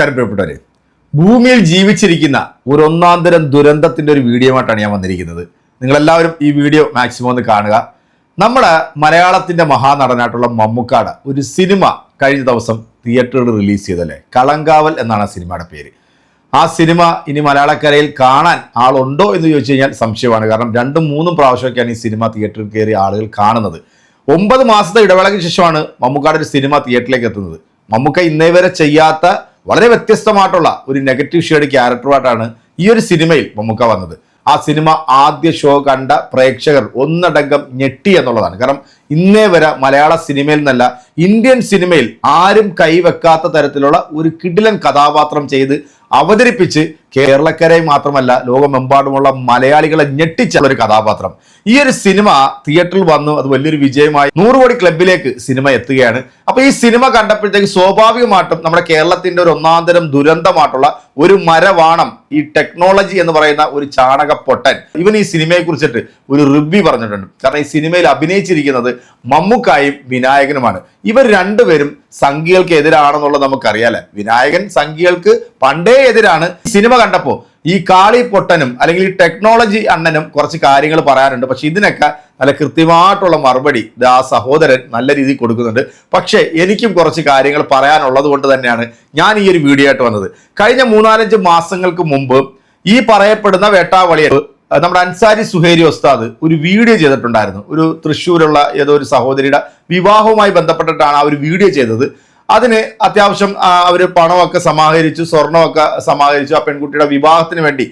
നമസ്കാരം പ്രിയപ്പെട്ടവരെ. ഭൂമിയിൽ ജീവിച്ചിരിക്കുന്ന ഒരു ഒന്നാന്തരം ദുരന്തത്തിന്റെ ഒരു വീഡിയോ ആയിട്ടാണ് ഞാൻ വന്നിരിക്കുന്നത്. നിങ്ങളെല്ലാവരും ഈ വീഡിയോ മാക്സിമം ഒന്ന് കാണുക. നമ്മുടെ മലയാളത്തിന്റെ മഹാനടനായിട്ടുള്ള മമ്മൂക്കാട് ഒരു സിനിമ കഴിഞ്ഞ ദിവസം തിയേറ്ററിൽ റിലീസ് ചെയ്തല്ലേ, കളങ്കാവൽ എന്നാണ് ആ സിനിമയുടെ പേര്. ആ സിനിമ ഇനി മലയാളക്കരയിൽ കാണാൻ ആളുണ്ടോ എന്ന് ചോദിച്ചു കഴിഞ്ഞാൽ സംശയമാണ്. കാരണം 2-3 പ്രാവശ്യമൊക്കെയാണ് ഈ സിനിമ തിയേറ്ററിൽ കയറി ആളുകൾ കാണുന്നത്. 9 മാസത്തെ ഇടവേളയ്ക്ക് ശേഷമാണ് മമ്മൂക്കാട് ഒരു സിനിമ തിയേറ്ററിലേക്ക് എത്തുന്നത്. മമ്മൂക്ക ഇന്നേ വരെ ചെയ്യാത്ത വളരെ വ്യത്യസ്തമായിട്ടുള്ള ഒരു നെഗറ്റീവ് ഷെയ്ഡ് ക്യാരക്ടറായിട്ടാണ് ഈ ഒരു സിനിമയിൽ മമ്മൂക്ക വന്നത്. ആ സിനിമ ആദ്യ ഷോ കണ്ട പ്രേക്ഷകർ ഒന്നടങ്കം ഞെട്ടി എന്നുള്ളതാണ്. കാരണം ഇന്നേ വരെ മലയാള സിനിമയിൽ നിന്നല്ല, ഇന്ത്യൻ സിനിമയിൽ ആരും കൈവെക്കാത്ത തരത്തിലുള്ള ഒരു കിടിലൻ കഥാപാത്രം ചെയ്ത് അവതരിപ്പിച്ച് കേരളക്കരയിൽ മാത്രമല്ല ലോകമെമ്പാടുമുള്ള മലയാളികളെ ഞെട്ടിച്ച ഒരു കഥാപാത്രം. ഈ ഒരു സിനിമ തിയേറ്ററിൽ വന്നു, അത് വലിയൊരു വിജയമായി 100 കോടി ക്ലബിലേക്ക് സിനിമ എത്തുകയാണ്. അപ്പൊ ഈ സിനിമ കണ്ടപ്പോഴത്തേക്ക് സ്വാഭാവികമായിട്ടും നമ്മുടെ കേരളത്തിന്റെ ഒരു ഒന്നാന്തരം ദുരന്തമായിട്ടുള്ള ഒരു മരവാണം, ഈ ടെക്നോളജി എന്ന് പറയുന്ന ഒരു ചാണകപ്പൊട്ടൻ, ഇവൻ ഈ സിനിമയെ കുറിച്ചിട്ട് ഒരു റിവ്യൂ പറഞ്ഞിട്ടുണ്ട്. കാരണം ഈ സിനിമയിൽ അഭിനയിച്ചിരിക്കുന്നത് മമ്മൂക്കായും വിനായകനുമാണ്. ഇവർ രണ്ടുപേരും സംഘികൾക്ക് എതിരാണെന്നുള്ളത് നമുക്കറിയാലേ. വിനായകൻ സംഘികൾക്ക് പണ്ടേ എതിരാണ്. സിനിമ കണ്ടപ്പോൾ ഈ കാളി പൊട്ടനും അല്ലെങ്കിൽ ഈ ടെക്നോളജി അണ്ണനും കുറച്ച് കാര്യങ്ങൾ പറയാനുണ്ട്. പക്ഷെ ഇതിനൊക്കെ നല്ല കൃത്യമായിട്ടുള്ള മറുപടി ആ സഹോദരൻ നല്ല രീതിയിൽ കൊടുക്കുന്നുണ്ട്. പക്ഷേ എനിക്കും കുറച്ച് കാര്യങ്ങൾ പറയാനുള്ളത് കൊണ്ട് തന്നെയാണ് ഞാൻ ഈ ഒരു വീഡിയോ ആയിട്ട് വന്നത്. കഴിഞ്ഞ 3-4 മാസങ്ങൾക്ക് മുമ്പ് ഈ പറയപ്പെടുന്ന വേട്ടാവളിയൻ നമ്മുടെ അൻസാരി സുഹൈരി ഉസ്താദ് ഒരു വീഡിയോ ചെയ്തിട്ടുണ്ടായിരുന്നു. ഒരു തൃശ്ശൂരുള്ള ഏതോ ഒരു സഹോദരിയുടെ വിവാഹവുമായി ബന്ധപ്പെട്ടിട്ടാണ് ആ ഒരു വീഡിയോ ചെയ്തത്. അതിന് അത്യാവശ്യം അവർ പണമൊക്കെ സമാഹരിച്ചു, സ്വർണമൊക്കെ സമാഹരിച്ചു. ആ പെൺകുട്ടിയുടെ വിവാഹത്തിന് വേണ്ടി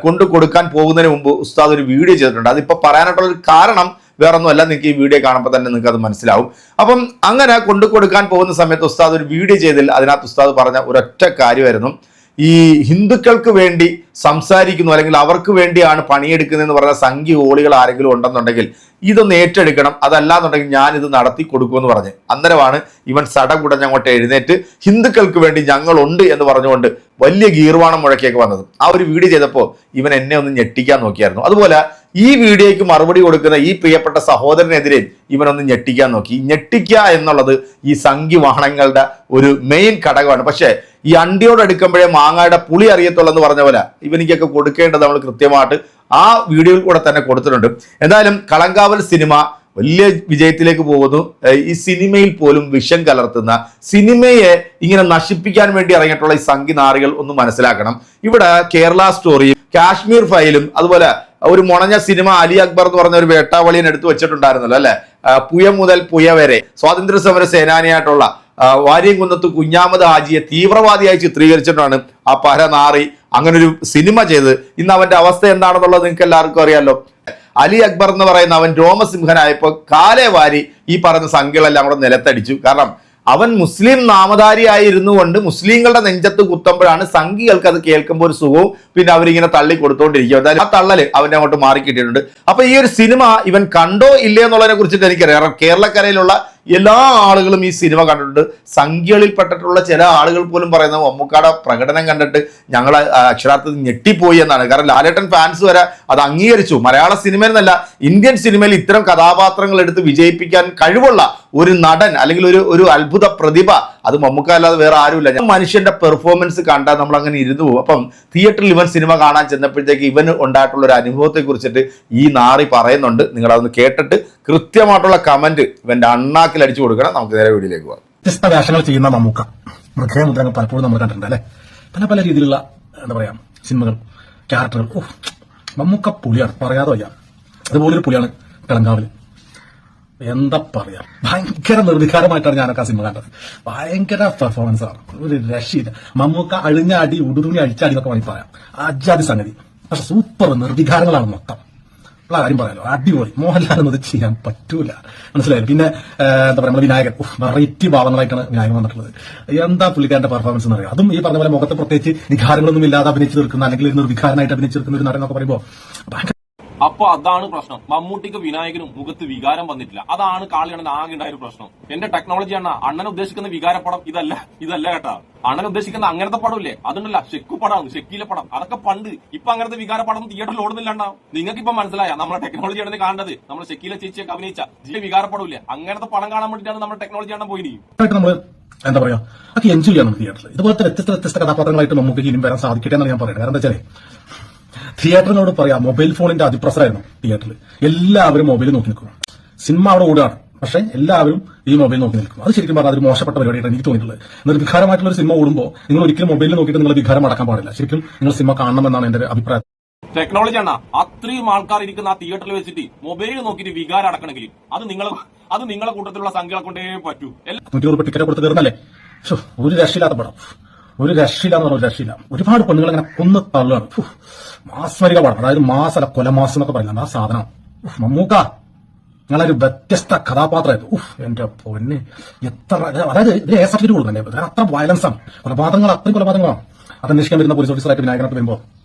കൊണ്ടു കൊടുക്കാൻ പോകുന്നതിന് മുമ്പ് ഉസ്താദ് ഒരു വീഡിയോ ചെയ്തിട്ടുണ്ട്. അതിപ്പോൾ പറയാനായിട്ടുള്ള ഒരു കാരണം വേറൊന്നുമല്ല, നിങ്ങൾക്ക് ഈ വീഡിയോ കാണുമ്പോൾ തന്നെ നിങ്ങൾക്ക് അത് മനസ്സിലാവും. അപ്പം അങ്ങനെ കൊണ്ടു കൊടുക്കാൻ പോകുന്ന സമയത്ത് ഉസ്താദ് ഒരു വീഡിയോ ചെയ്തതിൽ അതിനകത്ത് ഉസ്താദ് പറഞ്ഞ ഒരൊറ്റ കാര്യമായിരുന്നു, ഈ ഹിന്ദുക്കൾക്ക് വേണ്ടി സംസാരിക്കുന്നു അല്ലെങ്കിൽ അവർക്ക് വേണ്ടിയാണ് പണിയെടുക്കുന്നതെന്ന് പറഞ്ഞ സംഘി ഓളികൾ ആരെങ്കിലും ഉണ്ടെന്നുണ്ടെങ്കിൽ ഇതൊന്ന് ഏറ്റെടുക്കണം, അതല്ലാന്നുണ്ടെങ്കിൽ ഞാൻ ഇത് നടത്തി കൊടുക്കുമെന്ന് പറഞ്ഞ് അന്നേരമാണ് ഇവൻ സടകുടഞ്ഞ് അങ്ങോട്ട് എഴുന്നേറ്റ് ഹിന്ദുക്കൾക്ക് വേണ്ടി ഞങ്ങളുണ്ട് എന്ന് പറഞ്ഞുകൊണ്ട് വലിയ ഗീർവാണം മുഴക്കിയൊക്കെ വന്നത്. ആ ഒരു വീഡിയോ ചെയ്തപ്പോൾ ഇവൻ എന്നെ ഒന്ന് ഞെട്ടിക്കാൻ നോക്കിയായിരുന്നു. അതുപോലെ ഈ വീഡിയോയ്ക്ക് മറുപടി കൊടുക്കുന്ന ഈ പ്രിയപ്പെട്ട സഹോദരനെതിരെ ഇവനൊന്ന് ഞെട്ടിക്കാൻ നോക്കി. ഞെട്ടിക്കുക എന്നുള്ളത് ഈ സംഘി വാഹനങ്ങളുടെ ഒരു മെയിൻ ഘടകമാണ്. പക്ഷേ ഈ അണ്ടിയോട് അടുക്കുമ്പോഴേ മാങ്ങയുടെ പുളി അറിയത്തുള്ളൂ എന്ന് പറഞ്ഞ പോലെ ഇവനിക്കൊക്കെ കൊടുക്കേണ്ടത് നമ്മൾ കൃത്യമായിട്ട് ആ വീഡിയോയിൽ കൂടെ തന്നെ കൊടുത്തിട്ടുണ്ട്. എന്തായാലും കളങ്കാവൽ സിനിമ വലിയ വിജയത്തിലേക്ക് പോകുന്നു. ഈ സിനിമയിൽ പോലും വിഷം കലർത്തുന്ന, സിനിമയെ ഇങ്ങനെ നശിപ്പിക്കാൻ വേണ്ടി ഇറങ്ങിയിട്ടുള്ള ഈ സംഘി നാറികൾ ഒന്ന് മനസ്സിലാക്കണം. ഇവിടെ കേരള സ്റ്റോറിയും കാശ്മീർ ഫയലും അതുപോലെ ഒരു മുണഞ്ഞ സിനിമ അലി അക്ബർ എന്ന് പറഞ്ഞ ഒരു വേട്ടാവളിയൻ എടുത്തു വെച്ചിട്ടുണ്ടായിരുന്നല്ലോ അല്ലെ. പുയ മുതൽ പുയ വരെ സ്വാതന്ത്ര്യ സമര സേനാനിയായിട്ടുള്ള വാര്യംകുന്നത്ത് കുഞ്ഞാമത് ഹാജിയെ തീവ്രവാദിയായി ചിത്രീകരിച്ചിട്ടാണ് ആ പരനാറി അങ്ങനെ ഒരു സിനിമ ചെയ്ത്. ഇന്ന് അവന്റെ അവസ്ഥ എന്താണെന്നുള്ളത് നിങ്ങൾക്ക് എല്ലാവർക്കും അറിയാമല്ലോ. അലി അക്ബർ എന്ന് പറയുന്ന അവൻ രോമസിംഹനായപ്പോൾ കാലേ വാരി ഈ പറഞ്ഞ സംഖ്യകളെല്ലാം കൂടെ നിലത്തടിച്ചു. കാരണം അവൻ മുസ്ലിം നാമധാരിയായിരുന്നു കൊണ്ട് മുസ്ലിങ്ങളുടെ നെഞ്ചത്ത് കുത്തുമ്പോഴാണ് സംഘികൾക്ക് അത് കേൾക്കുമ്പോൾ ഒരു സുഖവും പിന്നെ അവരിങ്ങനെ തള്ളി കൊടുത്തോണ്ടിരിക്കും. എന്തായാലും ആ തള്ളല് അവന്റെ അങ്ങോട്ട് മാറിക്കിട്ടിയിട്ടുണ്ട്. അപ്പൊ ഈ ഒരു സിനിമ ഇവൻ കണ്ടോ ഇല്ലേ എന്നുള്ളതിനെ കുറിച്ചിട്ട് എനിക്കറിയാം. കേരളക്കരയിലുള്ള എല്ലാ ആളുകളും ഈ സിനിമ കണ്ടിട്ടുണ്ട്. സംഖ്യകളിൽപ്പെട്ടിട്ടുള്ള ചില ആളുകൾ പോലും പറയുന്നത് മമ്മൂക്കാടെ പ്രകടനം കണ്ടിട്ട് ഞങ്ങൾ അക്ഷരാർത്ഥത്തിൽ ഞെട്ടിപ്പോയി എന്നാണ്. കാരണം ലാലേട്ടൻ ഫാൻസ് വരെ അത് അംഗീകരിച്ചു. മലയാള സിനിമയിൽ നിന്നല്ല, ഇന്ത്യൻ സിനിമയിൽ ഇത്തരം കഥാപാത്രങ്ങൾ എടുത്ത് വിജയിപ്പിക്കാൻ കഴിവുള്ള ഒരു നടൻ അല്ലെങ്കിൽ ഒരു അത്ഭുത പ്രതിഭ അത് മമ്മൂക്ക അല്ലാതെ വേറെ ആരുമില്ല. മനുഷ്യന്റെ പെർഫോമൻസ് കണ്ടാൽ നമ്മൾ അങ്ങനെ ഇരുന്നു പോകും. അപ്പം തിയേറ്ററിൽ ഇവൻ സിനിമ കാണാൻ ചെന്നപ്പോഴത്തേക്ക് ഇവന് ഉണ്ടായിട്ടുള്ള ഒരു അനുഭവത്തെ കുറിച്ചിട്ട് ഈ നാറി പറയുന്നുണ്ട്. നിങ്ങളതൊന്ന് കേട്ടിട്ട് കൃത്യമായിട്ടുള്ള കമന്റ് ഇവന്റെ അണ്ണാക്കിൽ അടിച്ചു കൊടുക്കണം. നമുക്ക് നേരെ വീഡിയോയിലേക്ക് പോകാം. വ്യത്യസ്ത വേഷങ്ങൾ ചെയ്യുന്ന മമ്മൂക്ക മൃഗമുദ്രങ്ങൾ പലപ്പോഴും നമ്മൾ കണ്ടിട്ടുണ്ട് അല്ലെ. പല രീതിയിലുള്ള എന്താ പറയാ സിനിമകൾ, ക്യാരക്ടറുകൾ. മമ്മൂക്ക പുലിയാണ്, പറയാതെ വയ്യ. അതുപോലൊരു പുലിയാണ് കളങ്കാവല്. എന്താ പറയാ, ഭയങ്കര നിർവികാരമായിട്ടാണ് ഞാനൊക്കെ ആ സിനിമ കണ്ടത്. ഭയങ്കര പെർഫോമൻസ് ആണ്, ഒരു രക്ഷയില്ല. മമ്മൂക്ക അഴിഞ്ഞ അടി, ഉടുതുണി അഴിച്ചാടി എന്നൊക്കെ വേണമെങ്കിൽ പറയാം. അജാതി സംഗതി. പക്ഷെ സൂപ്പർ നിർവികാരങ്ങളാണ് മൊത്തം. ഉള്ള കാര്യം പറയാലോ, അടിപൊളി. മോഹൻലാലൊന്നും അത് ചെയ്യാൻ പറ്റൂല, മനസ്സിലായാലും. പിന്നെ എന്താ പറയാ, നമ്മുടെ വിനായകൻ വെറൈറ്റി ഭാവങ്ങളായിട്ടാണ് വിനായകൻ വന്നിട്ടുള്ളത്. എന്താ പുള്ളിക്കാരന്റെ പെർഫോമൻസ് എന്ന് അറിയാം. അതും ഈ പറഞ്ഞ പോലെ മുഖത്ത് പ്രത്യേകിച്ച് വികാരങ്ങളൊന്നും ഇല്ലാതെ അഭിനയിച്ചു തീർക്കുന്ന അല്ലെങ്കിൽ നിർവികാരനായിട്ട് അഭിനയിച്ചു തീർക്കുന്ന ഒരു നടൻ എന്നൊക്കെ പറയുമ്പോൾ അപ്പൊ അതാണ് പ്രശ്നം. മമ്മൂട്ടിക്ക് വിനായകനും മുഖത്ത് വികാരം വന്നിട്ടില്ല. അതാണ് കാളിയണ്ണൻ ആകെ ഉണ്ടായ ഒരു പ്രശ്നം. എന്റെ ടെക്നോളജി ആണ് അണ്ണൻ ഉദ്ദേശിക്കുന്ന വികാരപ്പടം ഇതല്ല കേട്ടാ. അണ്ണൻ ഉദ്ദേശിക്കുന്ന അങ്ങനത്തെ പടമില്ലേ, അതുണ്ടല്ല ഷെക്കു പടമാണ്, ഷെക്കിയിലെ പടം. അതൊക്കെ പണ്ട്. ഇപ്പൊ അങ്ങനത്തെ വികാരപ്പടം തിയേറ്ററിൽ ഓടുന്നില്ലാണ്ടാവും. നിങ്ങൾക്ക് ഇപ്പൊ മനസ്സിലായ നമ്മുടെ ടെക്നോളജി ആണ് കാണേണ്ടത്. നമ്മുടെ ഷെക്കിയിലെ ചേച്ചിയൊക്കെ അഭിനയിച്ച വികാരപ്പടമില്ലേ, അങ്ങനത്തെ പടം കാണാൻ വേണ്ടിയിട്ടാണ് നമ്മുടെ ടെക്നോളജി ആണ് പോയി. നമ്മൾ എന്താ പറയാ അതൊക്കെ എൻജോയ് ചെയ്യാൻ നമുക്ക് തിയേറ്ററിൽ. ഇതുപോലത്തെ വ്യത്യസ്ത കഥാപാത്രങ്ങളായിട്ട് നമുക്ക് ഇനിയും വരാൻ സാധിക്കട്ടെ എന്നാണ് ഞാൻ പറയുന്നത്. കാരണം എന്താ വെച്ചാൽ തിയേറ്ററിനോട് പറയാം, മൊബൈൽ ഫോണിന്റെ അതിപ്രസരമായിരുന്നു തിയേറ്ററിൽ. എല്ലാവരും മൊബൈൽ നോക്കി നിൽക്കും. സിനിമ അവിടെ ഓടുകയാണ്, പക്ഷെ എല്ലാവരും ഈ മൊബൈൽ നോക്കി നിൽക്കും. അത് ശരിക്കും പറഞ്ഞാൽ അതൊരു മോശപ്പെട്ട പരിപാടിയായിട്ടാണ് എനിക്ക് തോന്നിയിട്ടുള്ളത്. എന്നാൽ വികാരമായിട്ടുള്ള ഒരു സിനിമ ഓടുമ്പോൾ നിങ്ങൾ ഒരിക്കലും മൊബൈലിൽ നോക്കിയിട്ട് നിങ്ങൾ വികാരം അടക്കാൻ പാടില്ല. ശരിക്കും നിങ്ങൾ സിനിമ കാണണമെന്നാണ് എന്റെ അഭിപ്രായം. ടെക്നോളജി ആണ് അത്രയും ആൾക്കാർ ഇരിക്കുന്ന ആ തിയേറ്ററിൽ വെച്ചിട്ട് മൊബൈൽ നോക്കിയിട്ട് വികാരം അടക്കണമെങ്കിൽ അത് നിങ്ങളെ കൂട്ടത്തിലുള്ള സംഖ്യകളെ കൊണ്ടേ പറ്റൂ. 100 ടിക്കറ്റ് കൊടുത്ത് കയറുന്നല്ലേ, ഒരു രക്ഷയില്ലാത്ത പടം, ഒരു രക്ഷയില്ലാന്ന് പറഞ്ഞ ഒരു രക്ഷയില്ല. ഒരുപാട് പെണ്ണുങ്ങൾ അങ്ങനെ കൊന്ന് തള്ളുകയാണ്. മാസ്മരിക പടം, അതായത് മാസല്ല കൊലമാസം എന്നൊക്കെ പറയുന്നത് ആ സാധനം. മമ്മൂക്ക നിങ്ങളൊരു വ്യത്യസ്ത കഥാപാത്രമായിരുന്നു. എന്റെ പൊന്നെ, എത്ര അതായത് ഇത് എ സർട്ടിഫിക്കറ്റ് കൊടുക്കണ്ടേ, അത്ര വയലൻസ് ആണ്. കൊലപാതകങ്ങൾ അത്രയും കൊലപാതകങ്ങളാണ്. അത് അന്വേഷിക്കാൻ വരുന്ന പോലീസ് ഓഫീസറായിട്ട് വിനായകനായിട്ട് വരുമ്പോൾ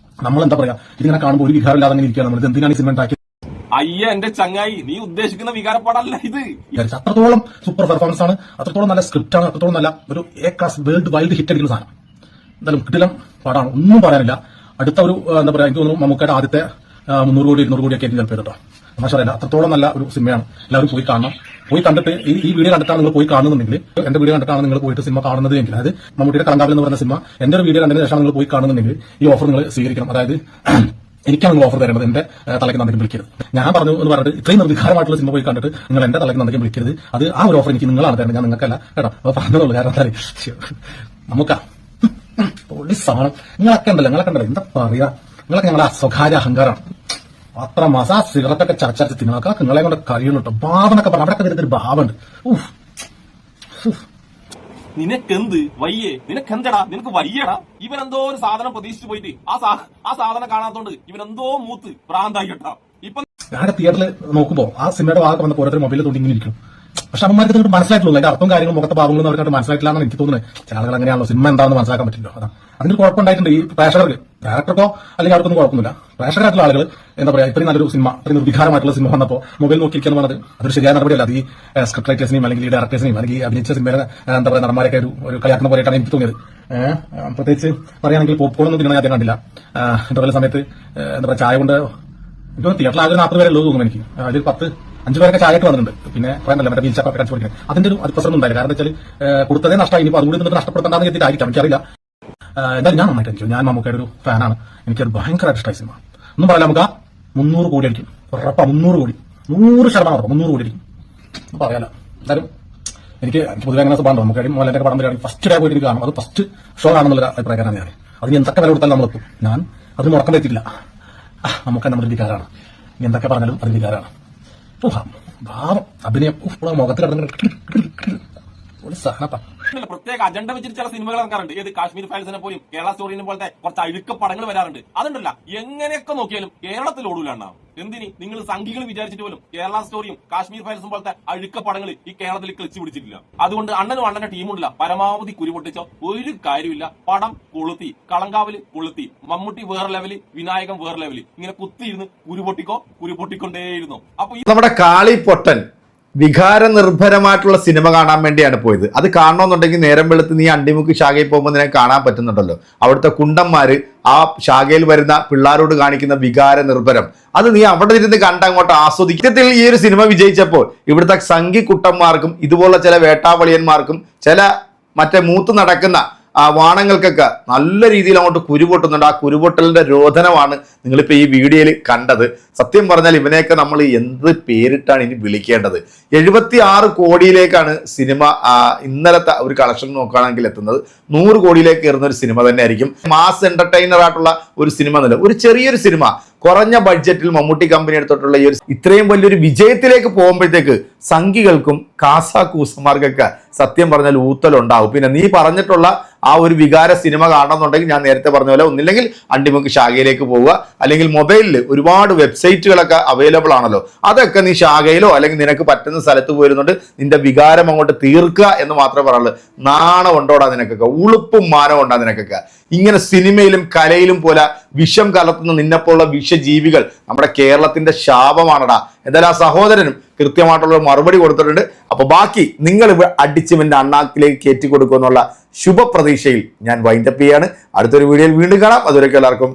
നമ്മൾ എന്താ പറയാ, ഇതിങ്ങനെ കാണുമ്പോൾ ഒരു വികാരമില്ലാതെ അങ്ങനെ ഇരിക്കുകയാണ്. നമ്മൾ എന്തിനാണ് ഈ സിനിമ ഉണ്ടാക്കി? അയ്യ എന്റെ ചങ്ങായി, നീ ഉദ്ദേശിക്കുന്ന വികാരപ്പാടല്ല ഇത്. അത്രത്തോളം സൂപ്പർ പെർഫോമൻസ് ആണ്, അത്രത്തോളം നല്ല സ്ക്രിപ്റ്റ് ആണ്, അത്രത്തോളം നല്ല ഒരു A class world wide hit അടിക്കുന്ന സാധനം. എന്തായാലും കിടിലം പാടാണ്, ഒന്നും പറയാനില്ല. അടുത്ത ഒരു എന്താ പറയാ, എനിക്ക് തോന്നുന്നു മമ്മൂക്കയുടെ ആദ്യത്തെ 300 കോടി 200 കോടിയൊക്കെ ആയിട്ട് ചിലപ്പോൾ കേട്ടോ. പക്ഷേ അത്രത്തോളം നല്ല ഒരു സിനിമയാണ്. എല്ലാവരും പോയി കാണണം. പോയി കണ്ടിട്ട് ഈ വീഡിയോ കണ്ടിട്ടാണ് നിങ്ങൾ പോയി കാണുന്നുണ്ടെങ്കിൽ, എന്റെ വീഡിയോ കണ്ടിട്ടാണ് നിങ്ങൾ പോയിട്ട് സിനിമ കാണുന്നത് എങ്കിൽ, അതായത് മമ്മൂട്ടിയുടെ കളങ്കാവിൽ എന്ന് പറയുന്ന സിനിമ എന്റെ ഒരു വീഡിയോ കണ്ടതിന് ശേഷം നിങ്ങൾ പോയി കാണുന്നുണ്ടെങ്കിൽ ഈ ഓഫർ നിങ്ങൾ സ്വീകരിക്കണം. അതായത് എനിക്കാണ് നിങ്ങൾ ഓഫർ തരേണ്ടത്, എന്റെ തലയ്ക്ക് നന്ദിക്കും വിളിക്കരുത്. ഞാൻ പറഞ്ഞു എന്ന് പറഞ്ഞിട്ട് ഇത്രയും നിർവികാരമായിട്ടുള്ള സിനിമ പോയി കണ്ടിട്ട് നിങ്ങൾ എന്റെ തലയ്ക്ക് നന്ദിക്കും വിളിക്കരുത്. അത് ആ ഒരു ഓഫർ എനിക്ക് നിങ്ങളാണ് തരേണ്ടത്, ഞാൻ നിങ്ങൾക്കല്ല കേട്ടോ. അപ്പൊ പറഞ്ഞതുള്ളൂ. കാരണം എന്താ പോലീസാണ് നിങ്ങളൊക്കെ ഉണ്ടല്ലോ, എന്താ പറയാ, നിങ്ങളൊക്കെ ഞങ്ങളുടെ സ്വകാര്യ അഹങ്കാരമാണ്. അത്ര മാസം ആ സിഗരറ്റൊക്കെ ചർച്ചരച്ച് തിന്നൊക്കെ നിങ്ങളെ കൊണ്ട് കഴിയുള്ളൂ കേട്ടോ. ഭാവനൊക്കെ പറഞ്ഞു അവിടെയൊക്കെ വരുന്നൊരു ഭാവമുണ്ട്. നിനക്കെന്ത് വയ്യേ, നിനക്കെന്തടാ, നിനക്ക് വയ്യടാ. ഇവനെന്തോ ഒരു സാധനം പ്രതീക്ഷിച്ചു പോയിട്ട് ആ സാധനം കാണാത്തോണ്ട് ഇവനെന്തോ മൂത്ത് പ്രാന്തായി കേട്ടാ. ഇപ്പൊ ഞാൻ തിയേറ്ററിൽ നോക്കുമ്പോൾ ആ സിനിമയുടെ ഭാഗത്ത് വന്നപ്പോൾ ഓരോരുത്തർ മൊബൈലിൽ തോണ്ടി ഇങ്ങനെ ഇരിക്കും. പക്ഷെ അവന്മാർക്ക് നിങ്ങൾക്ക് മനസ്സിലായിട്ടുള്ളൂ, അതിന്റെ അർത്ഥവും കാര്യങ്ങളും മുഖത്തെ ഭാഗങ്ങളും അവർക്കായിട്ട് മനസ്സിലായിട്ടില്ല എന്നാണ് എനിക്ക് തോന്നുന്നത്. ചില ആളുകൾ അങ്ങനെയാണല്ലോ, സിനിമ എന്താണെന്ന് മനസ്സിലാക്കാൻ പറ്റില്ലോ. അതാ അതിന് കുഴപ്പമുണ്ടായിട്ടുണ്ട് ഈ പ്രേക്ഷകർക്ക്. ഡയറക്ടർക്കോ അല്ലെങ്കിൽ അവർക്കൊന്നും കുഴപ്പമില്ല. പ്രേക്ഷകരായിട്ടുള്ള ആളുകൾ എന്താ പറയാ, ഇത്രയും നല്ലൊരു സിനിമ, ഇത്രയും നിർവികാരമായിട്ടുള്ള സിനിമ വന്നപ്പോൾ മൊബൈൽ നോക്കിയിരിക്കുന്നു പറഞ്ഞത് അതൊരു ശരിയായ നടപടിയല്ല. അത് ഈ സ്ക്രിപ്റ്റ് റൈറ്റേഴ്സിനെയും അല്ലെങ്കിൽ ഈ ഡയറക്ടേഴ്സിനെയും അല്ലെങ്കിൽ ഈ അഭിനയിച്ച സിനിമയുടെ എന്താ പറയുക നടന്മാരൊക്കെ ഒരു കളിയാക്കുന്ന പോലെയാണ് എനിക്ക് തോന്നിയത്. പ്രത്യേകിച്ച് പറയുകയാണെങ്കിൽ പോപ്കോൺ ഒന്നും തിന്നണ ഞാൻ കണ്ടില്ല. ഇന്റർവെൽ സമയത്ത് എന്താ പറയുക, ചായ കൊണ്ട് എനിക്ക് തിയേറ്ററിൽ ആകെ 40 പേരെ ഉള്ളൂ തോന്നുന്നു. എനിക്ക് അതിൽ 5 പേരൊക്കെ ചായട്ട് വന്നിട്ടുണ്ട്. പിന്നെ പറയണ്ടല്ലോ മറ്റേ വീൽ ചാപ്പൊക്കെ കടിച്ചു കൊടുക്കുന്നത്. അതിന്റെ ഒരു അതിപ്രസരം ഉണ്ടായില്ല. കാരണം വെച്ചാൽ കൊടുത്തതേ നഷ്ടമായി. ഇനിയിപ്പോൾ അതുകൂടി നിന്നിട്ട് നഷ്ടപ്പെടുത്താന്ന് കരുതിയിട്ടായിരിക്കാം, എനിക്കറിയില്ല. എന്തായാലും ഞാൻ നന്നായിട്ട് എനിക്ക്, ഞാൻ മമ്മൂക്കയുടെ ഒരു ഫാനാണ്. എനിക്കത് ഭയങ്കരമായിട്ട് ഇഷ്ടമായി സിനിമ. ഒന്നും പറയാം, നമുക്ക് 300 കോടി അടിക്കും ഉറപ്പാ. 300 കോടി 100% ഉറപ്പ് 300 കോടി അടിക്കും പറയാലോ. എന്തായാലും എനിക്ക് പൊതുവെ അങ്ങനെ സ്വഭാവം നമുക്ക് മോഹൻലാലിന്റെ പടം വരികയാണെങ്കിൽ ഫസ്റ്റ് ഡേ പോയിട്ട് കാണും. അത് ഫസ്റ്റ് ഷോ ആണെന്നുള്ള അഭിപ്രായക്കാരാണ് ഞാൻ. അതിന് എന്തൊക്കെ വില കൊടുത്താലും നമ്മളെത്തും. ഞാൻ അതിന് മുടക്കം പറ്റില്ല. നമുക്ക് നമ്മുടെ വികാരമാണ്. എന്തൊക്കെ പറഞ്ഞാലും അത് വികാരമാണ്. ഭാവം അഭിനയം മുഖത്തിൽ സാധനപ്പാ. പ്രത്യേക അജണ്ട വെച്ചിട്ട് ചില സിനിമകൾ ഇറക്കാറുണ്ട്. ഏത് കാശ്മീർ ഫയൽസിനെ പോലും കേരള സ്റ്റോറിനെ പോലത്തെ കുറച്ച് അഴുക്ക പടങ്ങൾ വരാറുണ്ട്. അതുണ്ടല്ല, എങ്ങനെയൊക്കെ നോക്കിയാലും കേരളത്തിൽ ഓടൂലാണ്. എന്തിന് നിങ്ങൾ സംഘികൾ വിചാരിച്ചിട്ട് പോലും കേരള സ്റ്റോറിയും കാശ്മീർ ഫയൽസും പോലത്തെ അഴുക്ക പടങ്ങൾ ഈ കേരളത്തിൽ ക്ലച്ച് പിടിച്ചിട്ടില്ല. അതുകൊണ്ട് അണ്ണന്റെ ടീമുണ്ടല്ല പരമാവധി കുരുപൊട്ടിച്ച ഒരു കാര്യമില്ല. പടം കൊളുത്തി, കളങ്കാവില് കൊളുത്തി, മമ്മൂട്ടി വേറെ ലെവല്, വിനായകൻ വേറെ ലെവല്, ഇങ്ങനെ കുത്തിയിരുന്ന് കുരുപൊട്ടിക്കൊണ്ടേയിരുന്നു. അപ്പൊ നമ്മുടെ കാളിപ്പൊട്ടൻ വികാര നിർഭരമായിട്ടുള്ള സിനിമ കാണാൻ വേണ്ടിയാണ് പോയത്. അത് കാണണമെന്നുണ്ടെങ്കിൽ നേരം വെളുത്ത് നീ അണ്ടിമുക്ക് ശാഖയിൽ പോകുമ്പോൾ നിനക്ക് കാണാൻ പറ്റുന്നുണ്ടല്ലോ. അവിടുത്തെ കുണ്ടന്മാര് ആ ശാഖയിൽ വരുന്ന പിള്ളേരോട് കാണിക്കുന്ന വികാര നിർഭരം, അത് നീ അവിടെ ഇരുന്ന് കണ്ടങ്ങോട്ട് ആസ്വദിക്കത്തിൽ. ഈ ഒരു സിനിമ വിജയിച്ചപ്പോൾ ഇവിടുത്തെ സംഘി കുട്ടന്മാർക്കും ഇതുപോലുള്ള ചില വേട്ടാവളിയന്മാർക്കും ചില മറ്റേ മൂത്ത് നടക്കുന്ന വാണങ്ങൾക്കൊക്കെ നല്ല രീതിയിൽ അങ്ങോട്ട് കുരുപൊട്ടുന്നുണ്ട്. ആ കുരുപൊട്ടലിന്റെ രോധനമാണ് നിങ്ങളിപ്പോൾ ഈ വീഡിയോയിൽ കണ്ടത്. സത്യം പറഞ്ഞാൽ ഇവനെയൊക്കെ നമ്മൾ എന്ത് പേരിട്ടാണ് ഇനി വിളിക്കേണ്ടത്? 76 കോടിയിലേക്കാണ് സിനിമ ഇന്നലത്തെ ഒരു കളക്ഷൻ നോക്കുകയാണെങ്കിൽ എത്തുന്നത്. 100 കോടിയിലേക്ക് കയറുന്ന ഒരു സിനിമ തന്നെ ആയിരിക്കും. മാസ് എന്റർടൈനർ ആയിട്ടുള്ള ഒരു സിനിമ എന്നല്ല, ഒരു ചെറിയൊരു സിനിമ കുറഞ്ഞ ബഡ്ജറ്റിൽ മമ്മൂട്ടി കമ്പനി എടുത്തിട്ടുള്ള ഈ ഒരു ഇത്രയും വലിയൊരു വിജയത്തിലേക്ക് പോകുമ്പോഴത്തേക്ക് സംഘികൾക്കും കാസാക്കൂസന്മാർക്കൊക്കെ സത്യം പറഞ്ഞാൽ ഊത്തലുണ്ടാവും. പിന്നെ നീ പറഞ്ഞിട്ടുള്ള ആ ഒരു വികാര സിനിമ കാണണമെന്നുണ്ടെങ്കിൽ ഞാൻ നേരത്തെ പറഞ്ഞ പോലെ ഒന്നില്ലെങ്കിൽ അണ്ടിമുക്ക് ശാഖയിലേക്ക് പോവുക, അല്ലെങ്കിൽ മൊബൈലിൽ ഒരുപാട് വെബ്സൈറ്റുകളൊക്കെ അവൈലബിൾ ആണല്ലോ, അതൊക്കെ നീ ശാഖയിലോ അല്ലെങ്കിൽ നിനക്ക് പറ്റുന്ന സ്ഥലത്ത് പോയിരുന്നുണ്ട് നിന്റെ വികാരം അങ്ങോട്ട് തീർക്കുക എന്ന് മാത്രമേ പറയുള്ളൂ. നാണം ഉണ്ടോടാ നിനക്കൊക്കെ, ഉളുപ്പും മാനം ഉണ്ടാ നിനക്കൊക്കെ. ഇങ്ങനെ സിനിമയിലും കലയിലും പോലെ വിഷം കലർത്തുന്ന നിന്നെപ്പോലുള്ള വിഷജീവികൾ നമ്മുടെ കേരളത്തിന്റെ ശാപമാണടാ. എന്തായാലും ആ സഹോദരനും കൃത്യമായിട്ടുള്ള മറുപടി കൊടുത്തിട്ടുണ്ട്. അപ്പൊ ബാക്കി നിങ്ങൾ അടിച്ചുവിന്റെ അണ്ണാക്കിലേക്ക് കയറ്റി കൊടുക്കുമെന്നുള്ള ശുഭപ്രതീക്ഷയിൽ ഞാൻ വൈൻഡപ്പ് ചെയ്യാണ്. അടുത്തൊരു വീഡിയോയിൽ വീണ്ടും കാണാം. അതുവരെയ്ക്കും എല്ലാവർക്കും